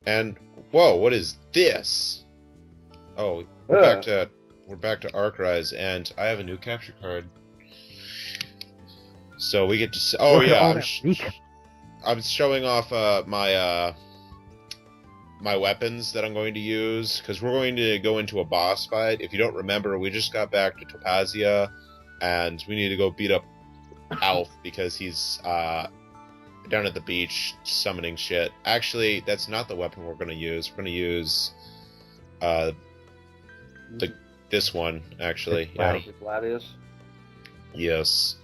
And whoa, what is this? Oh, we're back to Rogress, and I have a new capture card. So we get to. Oh Look at yeah, all that I'm showing off my weapons that I'm going to use, because we're going to go into a boss fight. If you don't remember, we just got back to Fantasia, and we need to go beat up Alf because he's down at the beach summoning shit. Actually, that's not the weapon we're going to use. We're going to use this one, actually. Yeah. Gladius. Yes.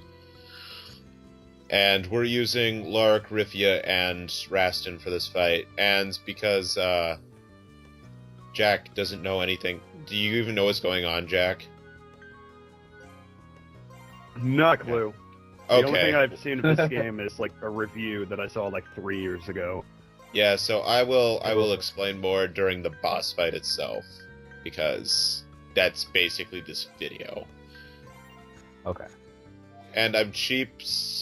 And we're using Lark, Rifia, and Rastin for this fight. And because Jack doesn't know anything. Do you even know what's going on, Jack? Not a clue. The Okay. only thing I've seen of this game is like a review that I saw like 3 years ago. Yeah, so I will explain more during the boss fight itself, because that's basically this video. Okay. And I'm cheap.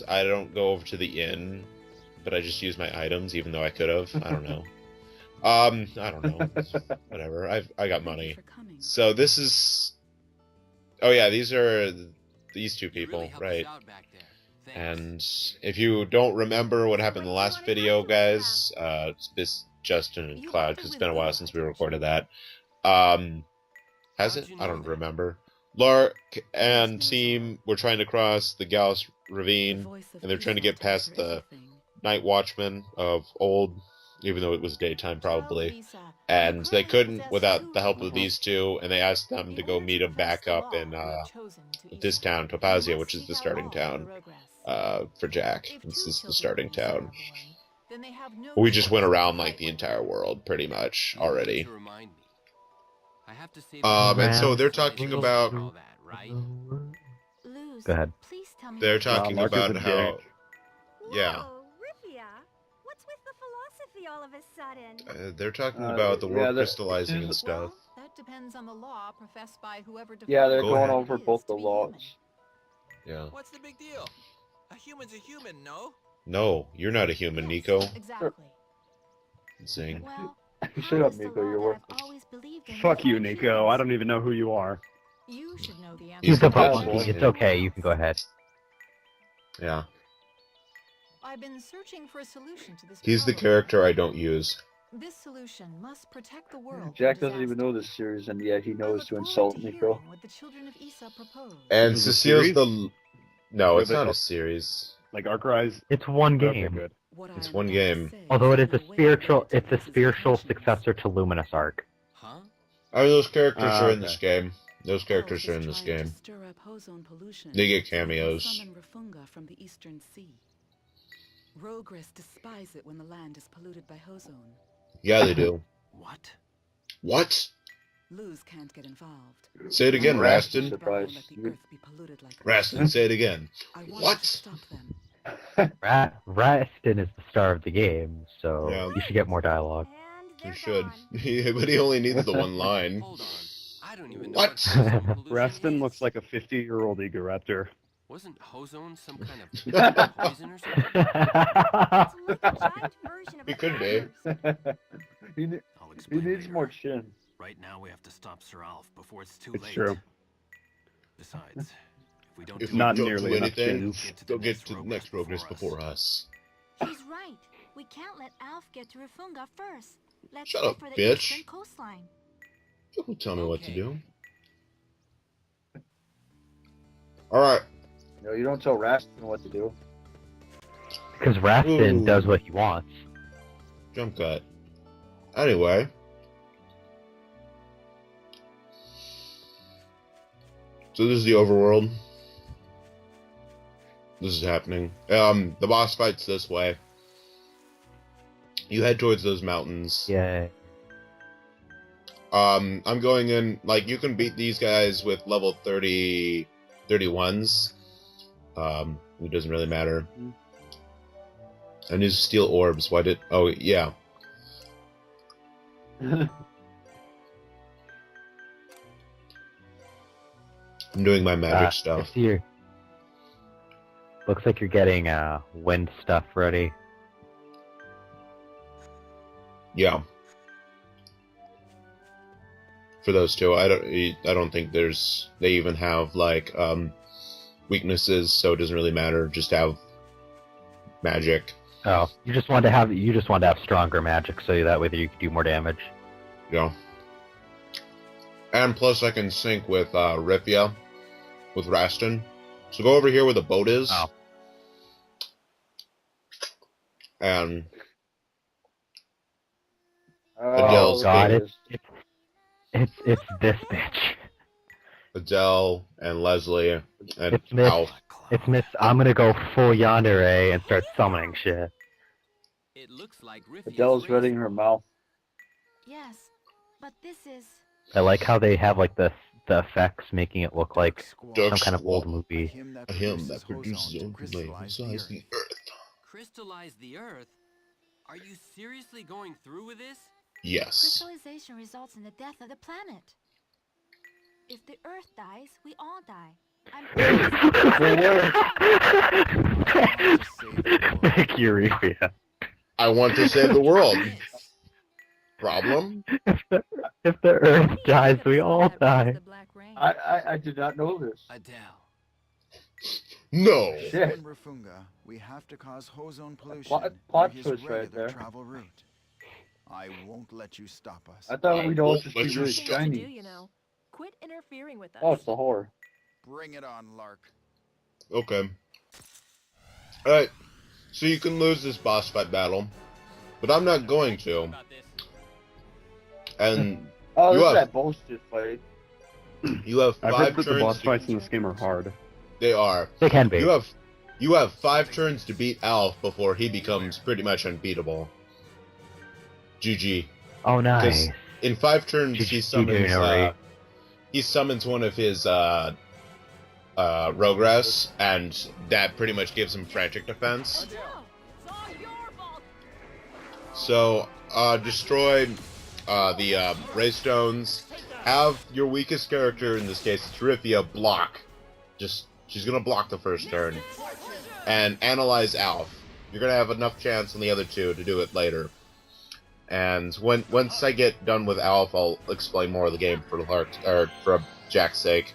I don't go over to the inn, but I just use my items, even though I could have. I don't know. I don't know. Whatever. I got money. So this is. Oh yeah, these are these two people, right? And if you don't remember what happened in the last video, guys, it's this Justin and Cloud, because it's been a while since we recorded that. Has it? I don't remember. Lark and team were trying to cross the Gallus Ravine, and they're trying to get past the Night Watchman of old, even though it was daytime probably. And they couldn't without the help of these two, and they asked them to go meet them back up in this town, Fantasia, which is the starting town for Jack. This is the starting town. We just went around like the entire world pretty much already. And so they're talking about. Go ahead. They're talking Mark is about a how. dick. Yeah. Whoa, Rifia, what's with the philosophy all of a sudden? They're talking about the world crystallizing and stuff. That depends on the law professed by whoever defines Yeah, they're Go going ahead. over both the laws. Yeah. What's the big deal? A human's a human, no? No, you're not a human, Nico. Exactly. Zing. Well, Shut up, Nico. You're worthless. Fuck you, Nico. I don't even know who you are. You should know the answer. He's He's the the bad monkey. boy. It's okay. You can go ahead. Yeah. I've been searching for a solution to this He's the problem. character I don't use. This solution must protect the world. Jack from doesn't even disaster. know this series, and yet he I knows look to forward insult to Nico. hearing what the children of Issa propose. And This is a Cecile's series? the. No, Or it's the- not a series. Like Arcrise. It's one Okay, game. good. What It's I'm one about to game. say Although it is is a the way spiritual, to it's a this spiritual passion. successor to Luminous Arc. Huh? Oh, those characters are in okay. this game. Those characters Elf are is in this trying to game. stir up ozone pollution They get so he can cameos. summon Rufunga from the eastern sea. Rogress despise it when the land is polluted by ozone. Yeah, they do. What? What? Luz can't get involved. Say it again, I'm Rastin. surprised. Let the earth be polluted like Rastin, say it again. I want What? to stop them. Rastin is the star of the game, so Yeah. you should get more dialogue. And You they're should. gone. But he only needs the one line. Hold on. I don't even know What? ozone pollution Rastin is. looks like a 50-year-old Egoraptor. Wasn't ozone some kind of poison or something? It's like a giant version of It a could be. hamburger. I'll He explain needs later. more chin. Right now we have to stop Sir Alf before it's too It's late. true. Besides, if we don't If do we Not don't nearly do enough anything, chins. they'll get to the next Rogress before us. He's right. We can't let Alf get to Rufunga first. Let's Shut head up, for the bitch. eastern coastline. Don't tell me what to Okay. do. Alright. No, you don't tell Rastin what to do. Because Rastin Ooh. does what he wants. Jump cut. Anyway. So this is the overworld. This is happening. The boss fight's this way. You head towards those mountains. Yay. I'm going in, like, you can beat these guys with level 31s. It doesn't really matter. And these steel orbs, why did, oh, yeah. I'm doing my magic I stuff. see you're- Looks like you're getting wind stuff ready. Yeah. for those two. I don't think they even have like weaknesses, so it doesn't really matter. Just have magic. Oh, you just want to have stronger magic, so that way you can do more damage. Yeah. And plus, I can sync with Rifia, with Raston. So go over here where the boat is. Oh. And Oh, God, it is. it's this bitch. Adele and Leslie and It's Miss. Alf. It's Miss. I'm gonna go full yandere and start summoning shit. It looks like Adele's reading her mouth. Yes, but this is... I like how they have like the effects making it look like Dark some kind of old Squall. movie. Him that Produces ozone to crystallize the earth. Crystallize the Earth? Are you seriously going through with this? Yes. Crystallization results in the death of the planet. If the Earth dies, we all die. Thank you, Rufia. I want to save the world. Problem? If the Earth dies, we all die. I did not know this. Adele. No. Shit. In Rufunga, we have to cause ozone pollution plot near his twist right regular there. travel route. I won't let you stop us. I thought we'd all won't just let be you really stop. shiny. You know. Quit interfering with us. Oh, it's the whore. Bring it on, Lark. Okay. Alright. So you can lose this boss fight battle. But I'm not going to. And Oh, You this is have- that bullshit fight. you have I've 5 heard that turns the boss to- fights in this game are hard. They are. They can be. You have 5 turns to beat Alf before he becomes pretty much unbeatable. GG. Oh, nice. In 5 turns, he summons. Alright. He summons one of his Rogress, and that pretty much gives him frantic defense. It's all your fault. So destroy the ray stones. Have your weakest character, in this case, it's Rifia, block. She's gonna block the first turn, and analyze Alf. You're gonna have enough chance on the other two to do it later. And once I get done with Alf, I'll explain more of the game for for Jack's sake.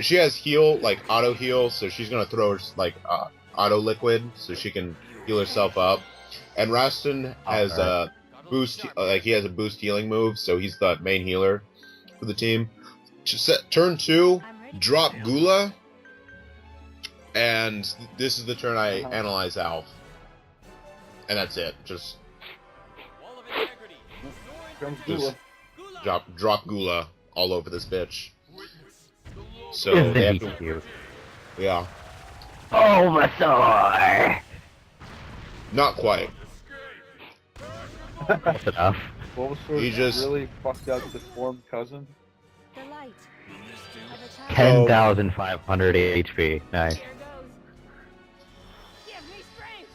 She has heal, like auto heal, so she's gonna throw like auto liquid, so she can heal herself up. And Raston has a boost, like he has a boost healing move, so he's the main healer for the team. Turn 2, drop Gula, and this is the turn I analyze Alf. And that's it. Just Wall of integrity. Comes Just- Gula. drop Gula all over this bitch. So Isn't they have he to, cute? yeah, Bulbasaur! not quite. That's enough. Bulbasaur's He just- really fucked up deformed cousin. The light. Of a child. 10,500 HP. Nice. Here goes. Give me strength.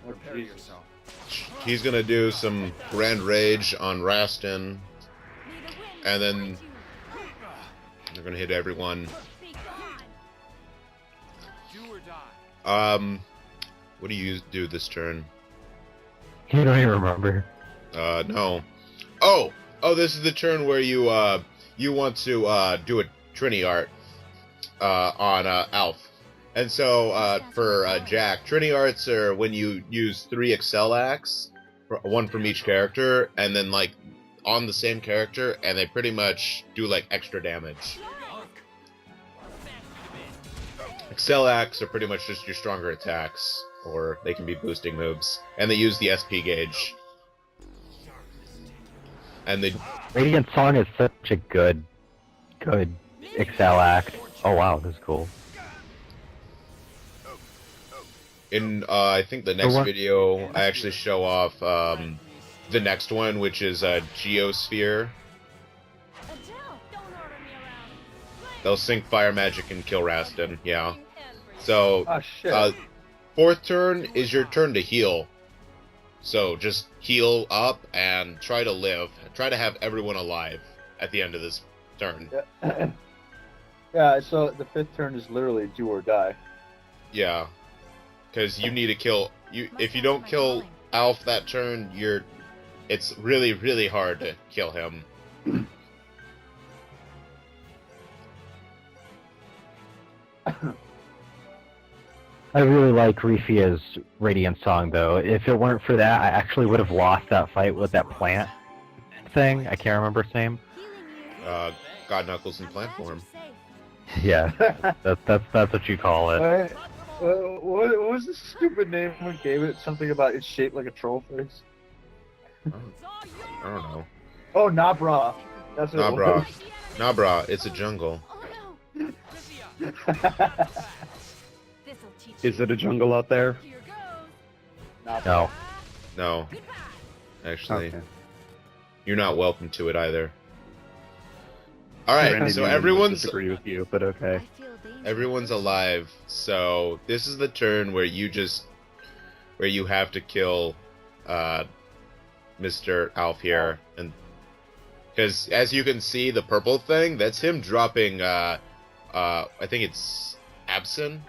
Oh, Prepare Jesus. yourself. He's gonna do some Grand Rage on Raston, May the wind and then fight you. they're gonna hit everyone. Be gone. Do or die. What do you do this turn? You don't even remember. No. Oh, this is the turn where you want to do a Trini art on Alf. And so for Jack, Trini arts are when you use 3 Excel acts, one from each character, and then like on the same character, and they pretty much do like extra damage. Excel acts are pretty much just your stronger attacks, or they can be boosting moves, and they use the SP gauge. And they Radiant Song is such a good Excel act. Oh wow, this is cool. in I think the next what? video I actually show off the next one, which is Geosphere. Adele, don't order me around. They'll sync fire magic and kill Raston. Yeah. So Oh shit. 4th turn is your turn to heal. So just heal up and try to live. Try to have everyone alive at the end of this turn. Yeah, so the 5th turn is literally do or die. Yeah. Because you need to kill you. If you don't kill Alf that turn, you're it's really, really hard to kill him. I really like Rifia's Radiant Song, though. If it weren't for that, I actually would have lost that fight with that plant thing. I can't remember its name. God Knuckles in plant form. Yeah, that's what you call it. Alright. What was the stupid name we gave it? Something about it's shaped like a troll face. I don't know. Oh, Nabra. That's what it Nabra. was. Nabra, it's a jungle. Oh no! This'll teach Is you. it a jungle out there? Here goes. Nabra. No. No, Goodbye. actually, Okay. you're not welcome to it either. Randy Alright, so Newman would everyone's disagree with you, but okay. I feel danger. everyone's alive, so this is the turn where you have to kill Mr. Alf here, and because as you can see, the purple thing, that's him dropping I think it's Absin.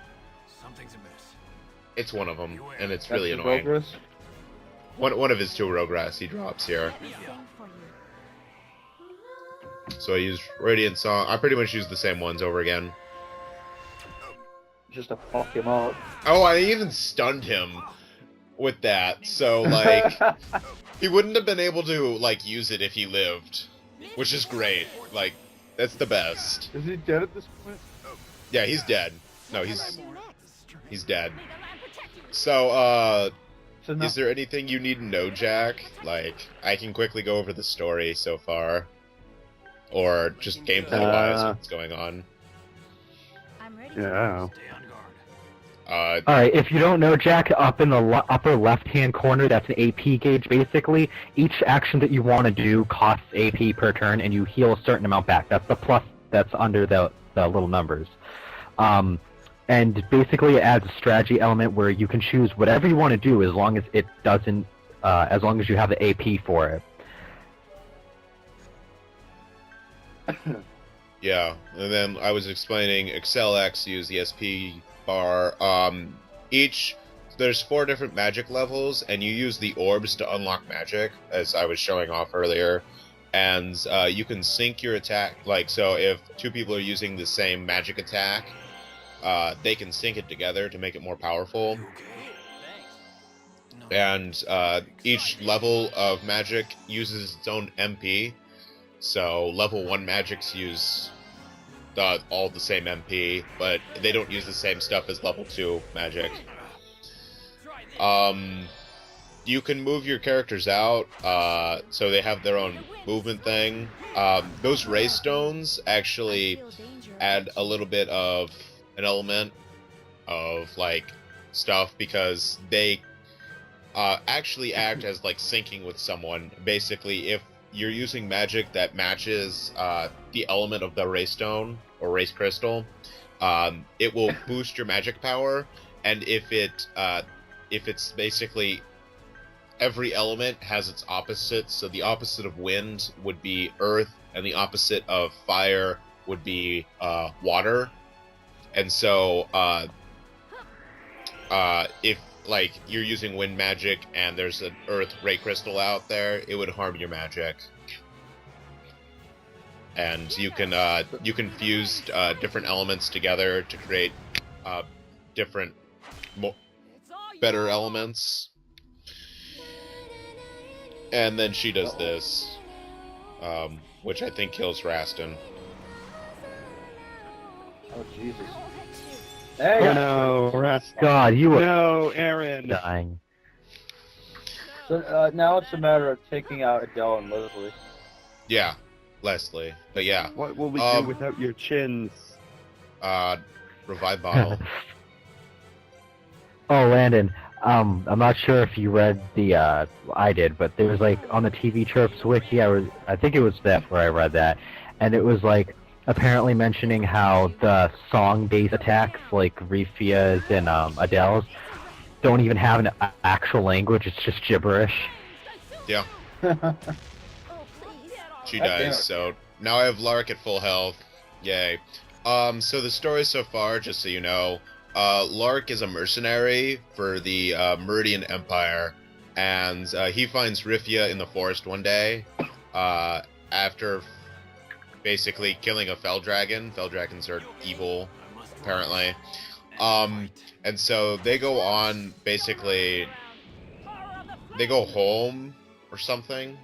Something's amiss. It's one of them, and it's That's really the annoying. Rogress? One of his two Rogress he drops here. Let me sing for you. So I used Radiant Song. I pretty much used the same ones over again. Just to fuck him up. Oh, I even stunned him with that. So like he wouldn't have been able to like use it if he lived, which is great. Like that's the best. Is he dead at this point? Yeah, he's dead. No, What he's shall I do next? he's dead. May the land protect you. So So now, is there anything you need to know, Jack? Like I can quickly go over the story so far, or just gameplay wise what's going on. I'm ready. Yeah. Stay on guard. Alright, if you don't know, Jack, up in the upper left-hand corner, that's an AP gauge, basically. Each action that you want to do costs AP per turn, and you heal a certain amount back. That's the plus that's under the little numbers. And basically it adds a strategy element where you can choose whatever you want to do as long as it doesn't, as long as you have the AP for it. Yeah, and then I was explaining ExcelX use the SP bar. There's 4 different magic levels, and you use the orbs to unlock magic, as I was showing off earlier. And you can sync your attack, like, so if 2 people are using the same magic attack, they can sync it together to make it more powerful. You okay? Thanks. No. And each level of magic uses its own MP. So level 1 magics use all the same MP, but they don't use the same stuff as level 2 magic. You can move your characters out, so they have their own movement thing. Those ray stones actually add a little bit of an element of like stuff because they actually act as like syncing with someone. Basically, if you're using magic that matches the element of the ray stone or ray crystal, it will boost your magic power. And if it's basically every element has its opposite, so the opposite of wind would be earth, and the opposite of fire would be water. And so if like you're using wind magic and there's an earth ray crystal out there, it would harm your magic. And you can fuse different elements together to create different better elements. And then she does this, which I think kills Rastin. Oh, Jesus. Hey! Oh no, Rast. God, you are No, Aaron. dying. So now it's a matter of taking out Adele and Leslie. Yeah, Leslie. But yeah, What will we do without your chins? revive bottle. Oh, Landon, I'm not sure if you read the, I did, but there was like, on the TV Chirps wiki, I think it was that where I read that, and it was like, apparently mentioning how the song-based attacks, like Rifia's and Adele's, don't even have an actual language, it's just gibberish. Yeah, Oh, please. she God damn dies. it. So now I have Lark at full health. Yay. So the story so far, just so you know, Lark is a mercenary for the Meridian Empire, and he finds Rifia in the forest one day after basically killing a fell dragon. Fell dragons are evil, apparently. And so they go on, basically, they go home or something.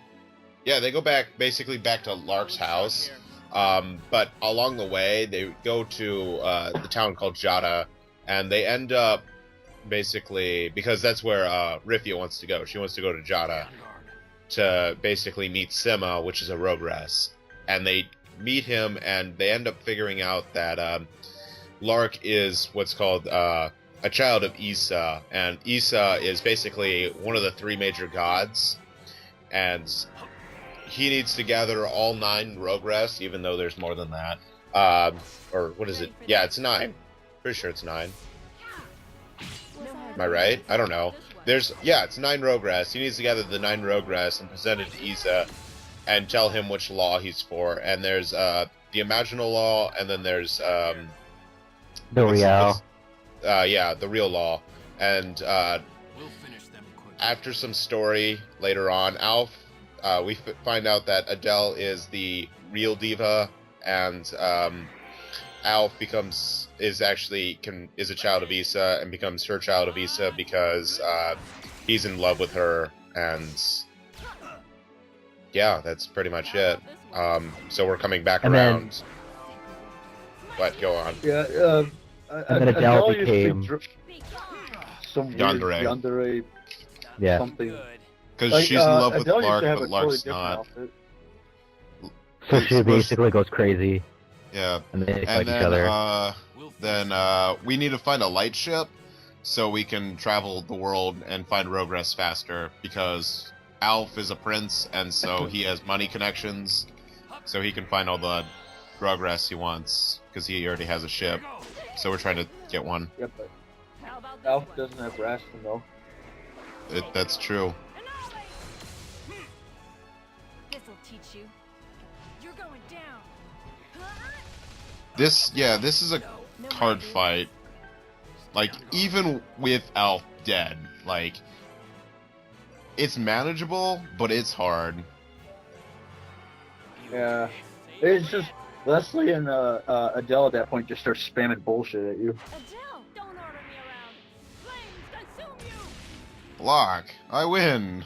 Yeah, they go basically back to Lark's house. But along the way, they go to the town called Jada, and they end up basically, because that's where Rifia wants to go. She wants to go to Jada to basically meet Sima, which is a Rogress. And they meet him, and they end up figuring out that Lark is what's called a child of Issa, and Issa is basically one of the 3 major gods, and he needs to gather all 9 Rogress, even though there's more than that. Or what is it? Yeah, it's 9. Pretty sure it's 9. Am I right? I don't know. It's 9 Rogress. He needs to gather the 9 Rogress and present it to Issa and tell him which law he's for. And there's the imaginal law, and then there's the real. The real law. And after some story later on, Alf, we find out that Adele is the real diva, and Alf is a child of Issa and becomes her child of Issa because he's in love with her, and yeah, that's pretty much it. So we're coming back around. But go on. Yeah, and then Adele became some yandere. Yeah. Something. Because she's in love with Adele Lark, used to have but a Lark's totally not. outfit. So she basically goes crazy. Yeah. And they fight each other. Then we need to find a light ship so we can travel the world and find Rogress faster, because Alf is a prince, and so he has money connections, so he can find all the Rogress he wants, because he already has a ship. So we're trying to get one. Yep, but Alf doesn't have Rastin though. That's true. This'll teach you. You're going down. This is a hard fight. Like, even with Alf dead, like, it's manageable, but it's hard. Yeah, it's just Leslie and Adele at that point just start spamming bullshit at you. Adele, don't order me around. Flames consume you. Block! I win!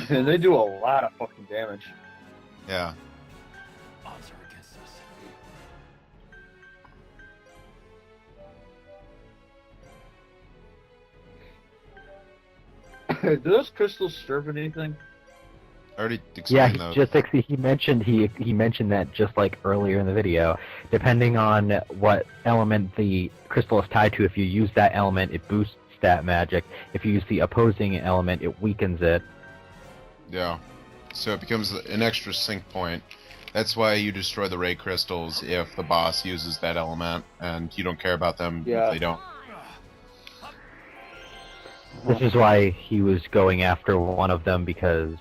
And they do a lot of fucking damage. Yeah. Odds are against us. Do those crystals serve anything? I already explained those. He mentioned that just like earlier in the video. Depending on what element the crystal is tied to, if you use that element, it boosts that magic. If you use the opposing element, it weakens it. Yeah. So it becomes an extra sync point. That's why you destroy the ray crystals if the boss uses that element, and you don't care about them if they don't. This is why he was going after one of them, because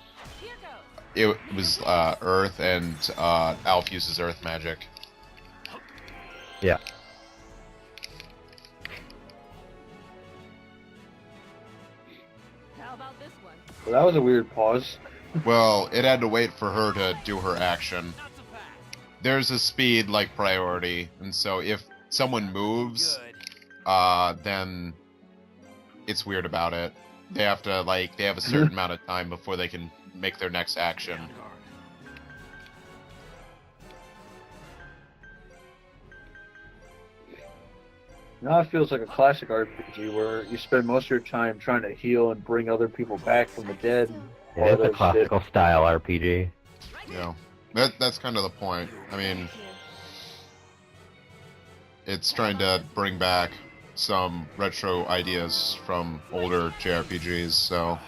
it was Earth, and Alf uses Earth magic. Yeah. How about this one? Well, that was a weird pause. Well, it had to wait for her to do her action. There's a speed like priority, and so if someone moves, then it's weird about it. They have to they have a certain amount of time before they can make their next action. Now it feels like a classic RPG where you spend most of your time trying to heal and bring other people back from the dead. It is a classical style RPG. Yeah, that's kind of the point. I mean, it's trying to bring back some retro ideas from older JRPGs, so...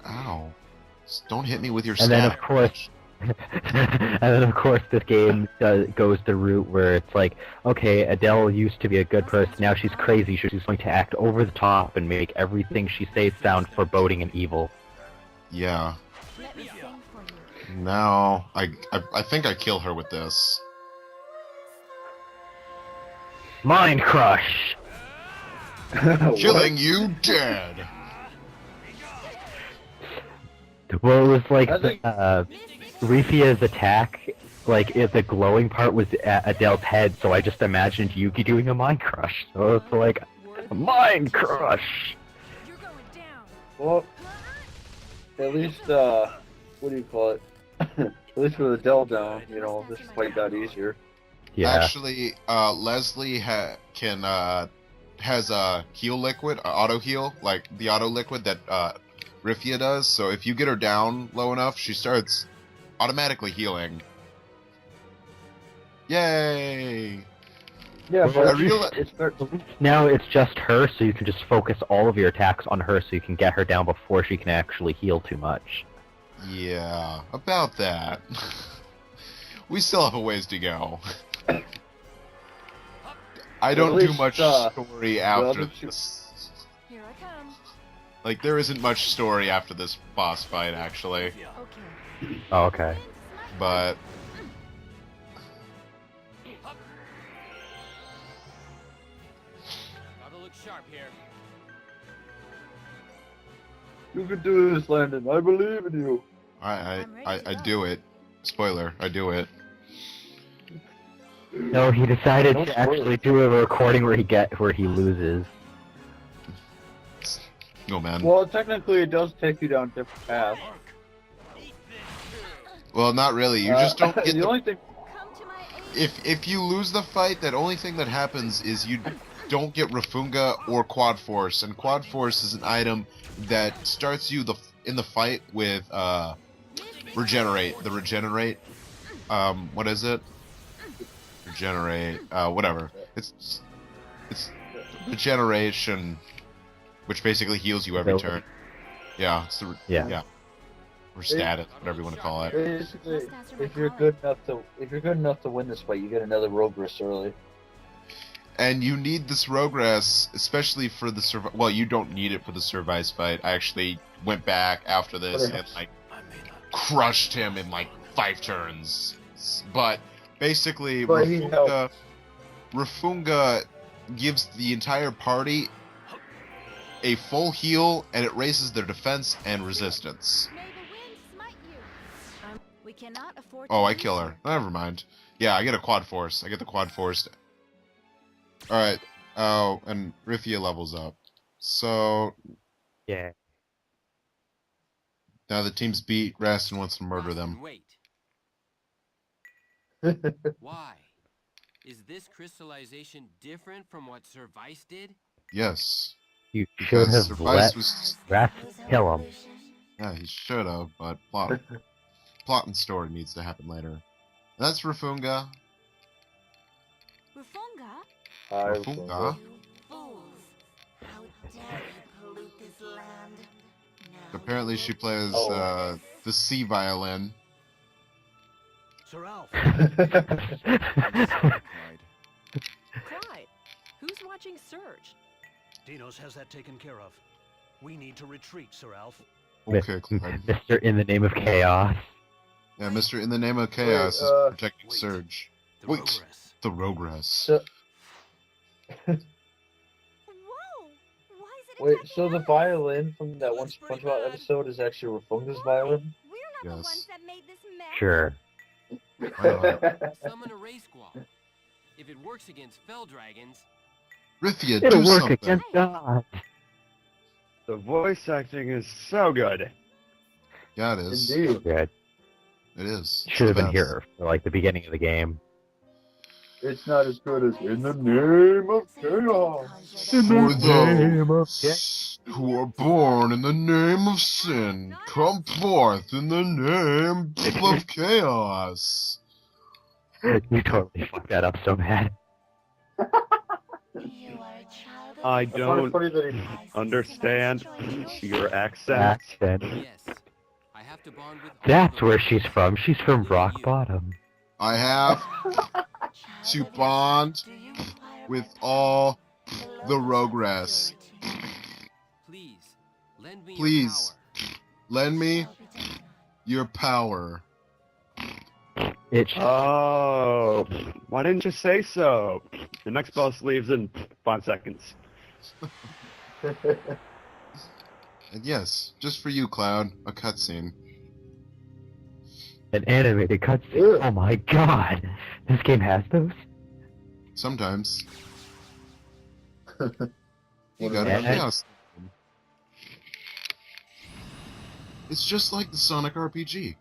Ow. Don't hit me with your staff. And then of course this game goes the route where it's like, okay, Adele used to be a good person, now she's crazy, she's going to act over the top and make everything she says sound foreboding and evil. Yeah. Now, I think I kill her with this. Mind crush. Killing you dead. Well, it was like I think- Rifia's attack, like if the glowing part was at Adele's head, so I just imagined Yuki doing a mind crush. So it's like a mind crush. You're going down. Well, at least, what do you call it? At least with Adele down, you know, this fight got easier. Yeah. Actually, Leslie has a heal liquid, auto heal, like the auto liquid that Rifia does. So if you get her down low enough, she starts automatically healing. Yay! Yeah, Well, but it starts. Now it's just her, so you can just focus all of your attacks on her, so you can get her down before she can actually heal too much. Yeah, about that. We still have a ways to go. I don't do least, much story after other two- this. Here I come. Like, there isn't much story after this boss fight, actually. Okay. Oh, okay. But Gotta look sharp here. You can do this, Landon. I believe in you. I do it. Spoiler, I do it. No, he decided Don't to spoil actually it. do a recording where he loses. No, man. Well, technically, it does take you down different paths. Well, not really. You just don't get the only thing. Come to my aid. If you lose the fight, that only thing that happens is you don't get Rufunga or Quad Force, and Quad Force is an item that starts you in the fight with Regenerate. The Regenerate. What is it? Regenerate. Whatever. It's Regeneration, which basically heals you every turn. Yeah. It's the Yeah. Or status, whatever you want to call it. Basically, Just answer my if you're calling. good enough to win this fight, you get another Rogress early. And you need this Rogress, especially for the well, you don't need it for the Service fight. I actually went back after this and like crushed him in like 5 turns. But basically, But he Rufunga gives the entire party a full heal, and it raises their defense and resistance. May the wind smite you. We cannot afford. Oh, to I lose kill her. her. Never mind. Yeah, I get a Quad Force. I get the Quad Force. Alright. Oh, and Rifia levels up. So, Yeah. now the team's beat, Rastin wants to murder Rostin, them. Wait. Why? Is this crystallization different from what Service did? Yes. You should Because have Service let was... Wrath kill him. Yeah, he should have, but plot and story needs to happen later. That's Rufunga. Rufunga? Rufunga? Fools! How dare you pollute this land? Now Apparently she plays Oh. the C violin. Sir Alf. Clyde. Clyde, who's watching Surge? Dinos has that taken care of. We need to retreat, Sir Alf. Okay, Clyde. Mr. In the Name of Chaos. Yeah, Mr. In the Name of Chaos is protecting wait. Surge. The Wait. Rogress. The Rogress. So, Whoa! Why is it wait, attacking so the us? violin from that one SpongeBob episode is actually Rufunga's violin? We're not Yes. the ones that made this mess. Sure. Summon a ray squall. If it works against fell dragons, Rifia, It'll do work something. against God. The voice acting is so good. Yeah, it is. Indeed. Good. It is. It's Should have the been best. here for like the beginning of the game. It's not as good as In the Name of Chaos. For those who are born in the name of sin, come forth in the name of chaos. You totally fucked that up so bad. You are a child of I I find it don't funny that he understand your accent. Accent. yes. I have to bond with all That's the where Rogress, she's from. She's from including Rock you. Bottom. I have to bond with all the Rogress. Please, lend me Please. your power. Lend me your power. It Oh, why didn't you say so? The next boss leaves in 5 seconds. And yes, just for you, Cloud, a cutscene. an animated cutscene. Oh my god! This game has those? Sometimes. You What got is a that? chaos. It's just like the Sonic RPG.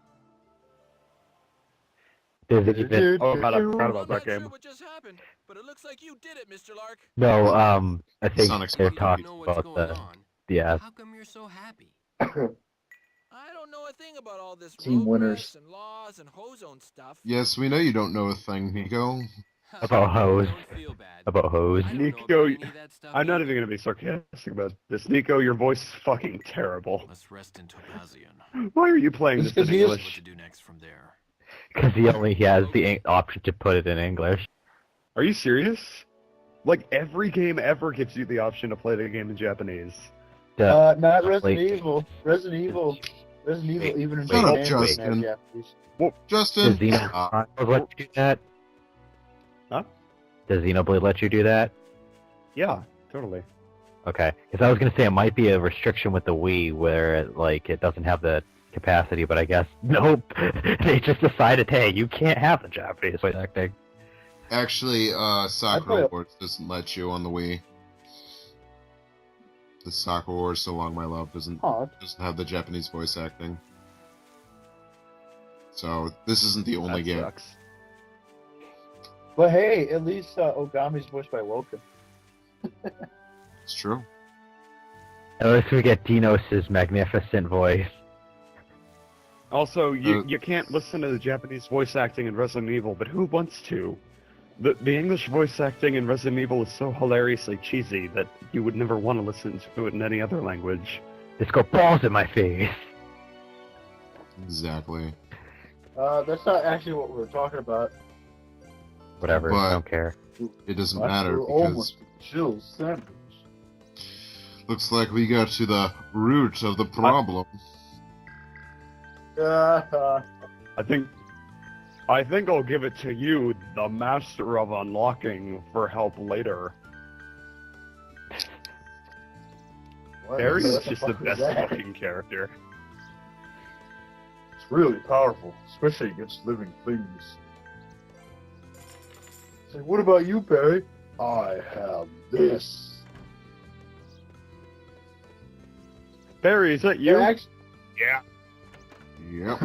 Does it even... Oh god, I forgot I'm about not that sure game. what just happened, but it looks like you did it, Mr. Lark. No, I think Sonic's they're RPG. talking Know what's about going the... on. Yeah. How come you're so happy? I don't know a thing about all this Team winners. Rogress and laws and Hozone stuff. Yes, we know you don't know a thing, Nico. About hose. Don't feel bad. About hose. I don't know Nico, about any of that stuff I'm not either. even gonna be sarcastic about this. Nico, your voice is fucking terrible. Let's rest in Topazion. Why are you playing It's this in 'cause he is- What to English? do next from there? Because he only has the option to put it in English. Are you serious? Like, every game ever gives you the option to play the game in Japanese. Not Resident Wait. Evil. Resident Evil, even in Shut up, Japan, Justin. doesn't have Japanese. Justin! Does Xenoblade let you do that? Huh? Does Xenoblade let you do that? Yeah, totally. Okay. Because I was going to say it might be a restriction with the Wii where it doesn't have the capacity, but I guess nope. They just decided, hey, you can't have the Japanese voice acting. Actually, I Sakura play- Wars doesn't let you on the Wii. The Sakura Wars So Long My Love doesn't have the Japanese voice acting. So, this isn't the only That game. sucks. But hey, at least Ogami's voiced by Woken. It's true. At least we get Dinos' magnificent voice. Also, you can't listen to the Japanese voice acting in Resident Evil, but who wants to? The English voice acting in Resident Evil is so hilariously cheesy that you would never want to listen to it in any other language. Just go balls in my face. Exactly. That's not actually what we were talking about. Whatever, But I don't care. it doesn't matter We're because almost chill sandwich. looks like we got to the root of the problem. I think I'll give it to you, the master of unlocking, for help later. Barry is just the best fucking character. It's really powerful, especially against living things. Say, what about you, Barry? I have this. Barry, is that you? Yeah. Yep.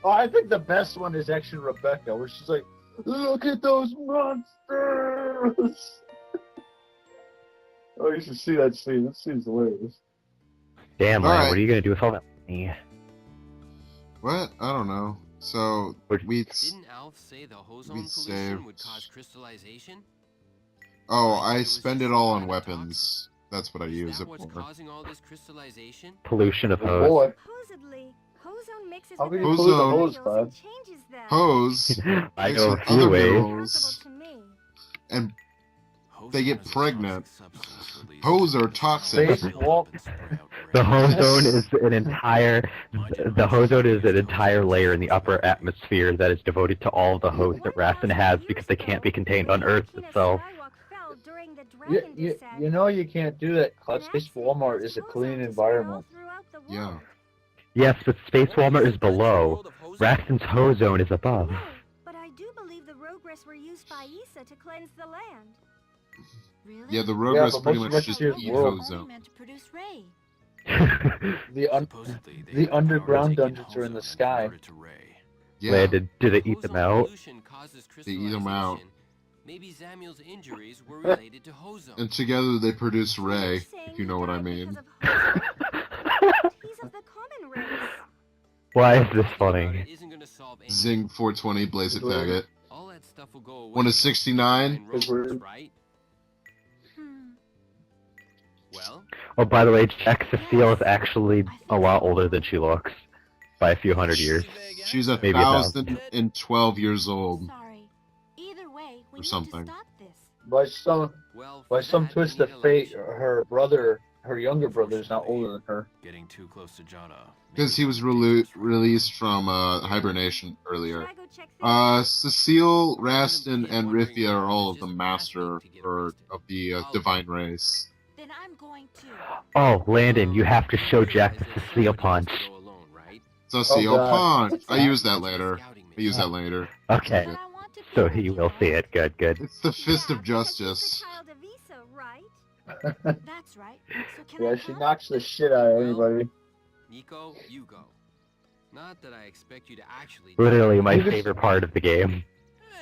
Oh, I think the best one is actually Rebecca, where she's like, "Look at those monsters!" Oh, you should see that scene. That scene's hilarious. Damn, All Lana, right. what are you going to do with all that money? What? I don't know. So, Didn't Alf say the Hozone pollution saved- would cause crystallization? Oh, I spend it all on weapons. That's what I Is use that it what's for. causing all this crystallization? Pollution of Oh, hose. boy. Supposedly, Hozone mixes How with can you other pollute the materials hose, bud? and changes them. Hose I mixed know a with few other ways. minerals, Impossible to me. and Hozone they get is a pregnant. toxic substance released Hose are when toxic. Space cells build walk. up and spread out The rapidly. ozone is an entire layer in the upper atmosphere that is devoted to all the hose that Rastin has because they can't be contained on Earth itself. You know you can't do that, Clutch. Space Walmart is a clean environment. Yeah. Yes, but Space Walmart is below. Rastin's ozone is above. No, but I do believe the Rogress were used by Issa to cleanse the land. Really? Yeah, the Yeah, Rogress but pretty most much just Russians eat will. ozone. meant to produce ray. Supposedly, they The have power underground to take in dungeons are in the Hozone and sky. convert it to ray. Yeah. Did they eat them Hozone out? pollution causes They eat 'em out. crystallization. Maybe Samuel's injuries were related to Hozone. And together they produce Ray, Saying if you he know what I died mean. because of Hozone? He's of the common race. Why is this Talking about funny? it isn't gonna solve anything. Zing 420, blaze it, faggot. All that stuff will go away. 1 to 69. Fine robots, right? Hmm. Well, Oh, by the way, Jack Cecile is actually a lot older than she looks. By a few hundred years. She's a Maybe 1,012 years old. Sorry. Either way, we Or need something. to stop this. By some well, by for some that, twist we of need a fate, light. her brother her younger brother is now older than her. Getting too close to Jana. Because he was released from hibernation earlier. Cecile, Rastin, and Rithia are all of the master of the divine race. Then I'm going to. Oh, Landon, you have to show Jack the Cecile punch. Cecile God. punch. I use that later. Okay. So he will see it. Good, good. It's the fist of justice. That's right. So can Yeah, I she go? knocks the shit out of anybody. Nico, you go. Not that I expect you to actually. Literally my favorite part of the game.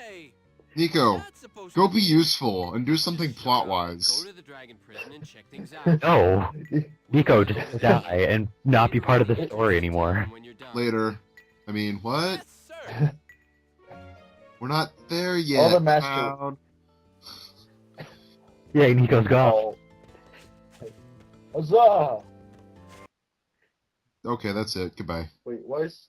Hey, Nico, not supposed go to be useful and do something plot-wise. Go to the dragon prison and check things out. No. Nico, just die and not be part of the story anymore. Later. I mean, what? Yes, sir. We're not there yet. All the master. Cloud. Yeah, Nico's gone. Huzzah! Okay, that's it. Goodbye. Wait, what is...